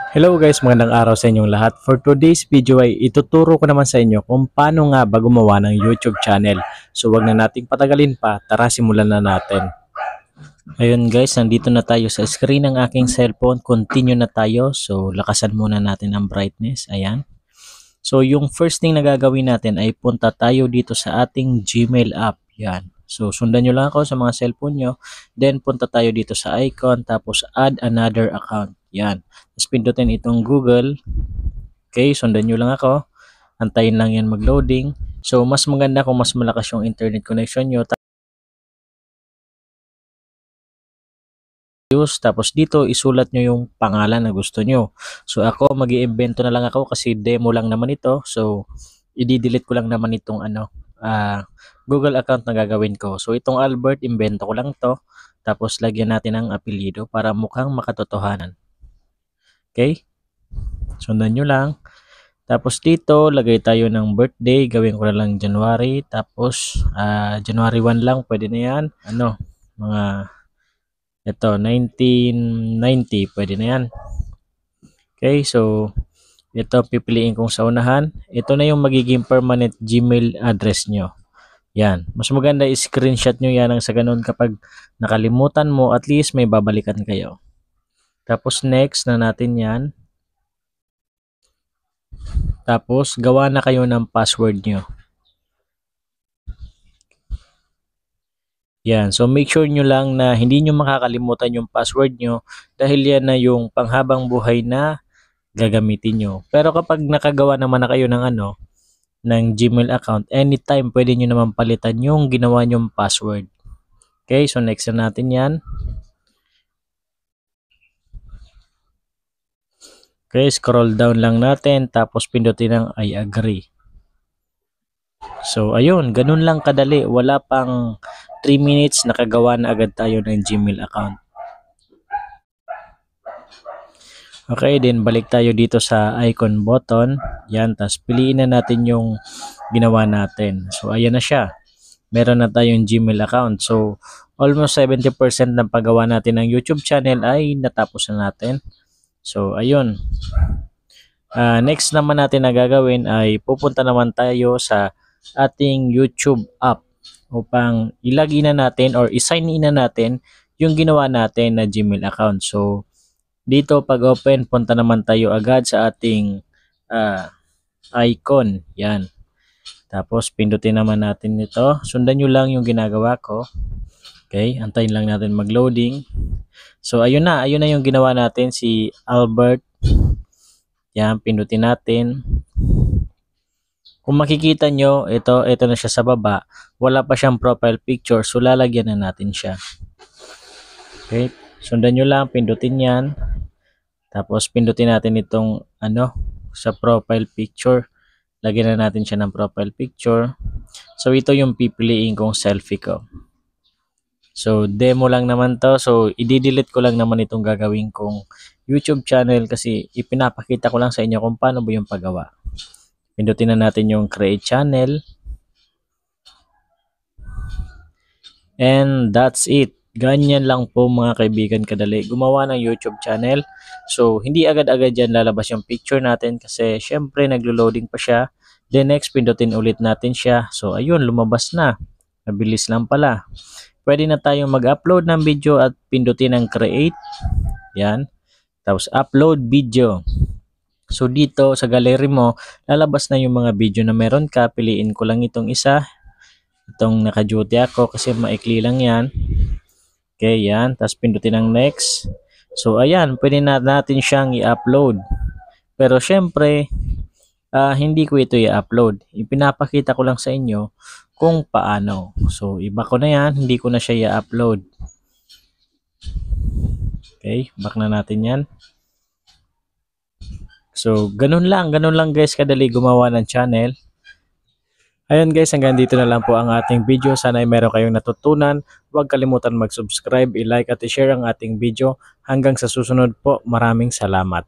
Hello guys, magandang araw sa inyong lahat. For today's video ay ituturo ko naman sa inyo kung paano nga ba gumawa ng YouTube channel. So wag na nating patagalin pa, tara simulan na natin. Ayun guys, nandito na tayo sa screen ng aking cellphone. Continue na tayo. So lakasan muna natin ang brightness. Ayan. So yung first thing na gagawin natin ay punta tayo dito sa ating Gmail app. Yan. So sundan nyo lang ako sa mga cellphone nyo. Then punta tayo dito sa icon tapos add another account. Yan. Tapos pindutin itong Google. Okay, sundan nyo lang ako. Antayin lang yan mag-loading. So mas maganda kung mas malakas yung internet connection nyo. Tapos dito isulat nyo yung pangalan na gusto nyo. So ako mag-iimbento na lang ako kasi demo lang naman ito. So i-delete ko lang naman itong Google account na gagawin ko. So itong Albert, imbento ko lang to. Tapos lagyan natin ang apelyido para mukhang makatotohanan. Okay? Sundan nyo lang. Tapos dito lagay tayo ng birthday. Gawin ko na lang January. Tapos January 1 lang. Pwede na yan. Mga ito, 1990, pwede na yan. Okay, so ito pipiliin kong sa unahan. Ito na yung magiging permanent Gmail address nyo. Yan. Mas maganda i-screenshot nyo yan ang sa ganun kapag nakalimutan mo, at least may babalikan kayo. Tapos next na natin yan. Tapos gawa na kayo ng password nyo. Yan. So make sure nyo lang na hindi nyo makakalimutan yung password nyo dahil yan na yung panghabang buhay na gagamitin nyo. Pero kapag nakagawa naman na kayo ng ng Gmail account, anytime pwede nyo naman palitan yung ginawa nyong password. Okay, so next na natin yan. Okay, scroll down lang natin tapos pindutin ang I agree. So ayun, ganun lang kadali. Wala pang 3 minutes nakagawa na agad tayo ng Gmail account. Okay, then balik tayo dito sa icon button. Yan, tapos piliin na natin yung ginawa natin. So ayan na siya. Meron na tayong Gmail account. So almost 70% ng paggawa natin ng YouTube channel ay natapos na natin. So ayun. Next naman natin na gagawin ay pupunta naman tayo sa ating YouTube app upang ilagin na natin or i-sign in na natin yung ginawa natin na Gmail account. So dito pag open, punta naman tayo agad sa ating icon. Yan. Tapos pindutin naman natin ito. Sundan nyo lang yung ginagawa ko. Okay, antayin lang natin mag-loading. So ayun na yung ginawa natin, si Albert. Yan, pindutin natin. Kung makikita nyo, ito na siya sa baba. Wala pa siyang profile picture, so lalagyan na natin siya. Okay, sundan nyo lang, pindutin yan. Tapos pindutin natin itong sa profile picture. Lagyan na natin siya ng profile picture. So ito yung pipiliin kong selfie ko. So demo lang naman to. So i-delete ko lang naman itong gagawin kong YouTube channel kasi ipinapakita ko lang sa inyo kung paano ba yung paggawa. Pindutin na natin yung create channel. And that's it. Ganyan lang po mga kaibigan kadali gumawa ng YouTube channel. So hindi agad-agad yan lalabas yung picture natin kasi syempre naglo-loading pa siya. Then next pindutin ulit natin siya. So ayun, lumabas na. Mabilis lang pala. Pwede na tayong mag-upload ng video at pindutin ang create. Yan. Tapos upload video. So dito sa gallery mo, lalabas na yung mga video na meron ka. Piliin ko lang itong isa. Itong naka-duty ako kasi maikli lang yan. Okay, yan. Tapos pindutin ang next. So ayan, pwede na natin siyang i-upload. Pero syempre, hindi ko ito i-upload. Ipinapakita ko lang sa inyo kung paano. So iba ko na yan, hindi ko na siya i-upload. Okay, back na natin yan. So ganun lang guys kadali gumawa ng channel. Ayun guys, hanggang dito na lang po ang ating video. Sana ay meron kayong natutunan. Huwag kalimutan mag-subscribe, i-like at i-share ang ating video. Hanggang sa susunod po, maraming salamat.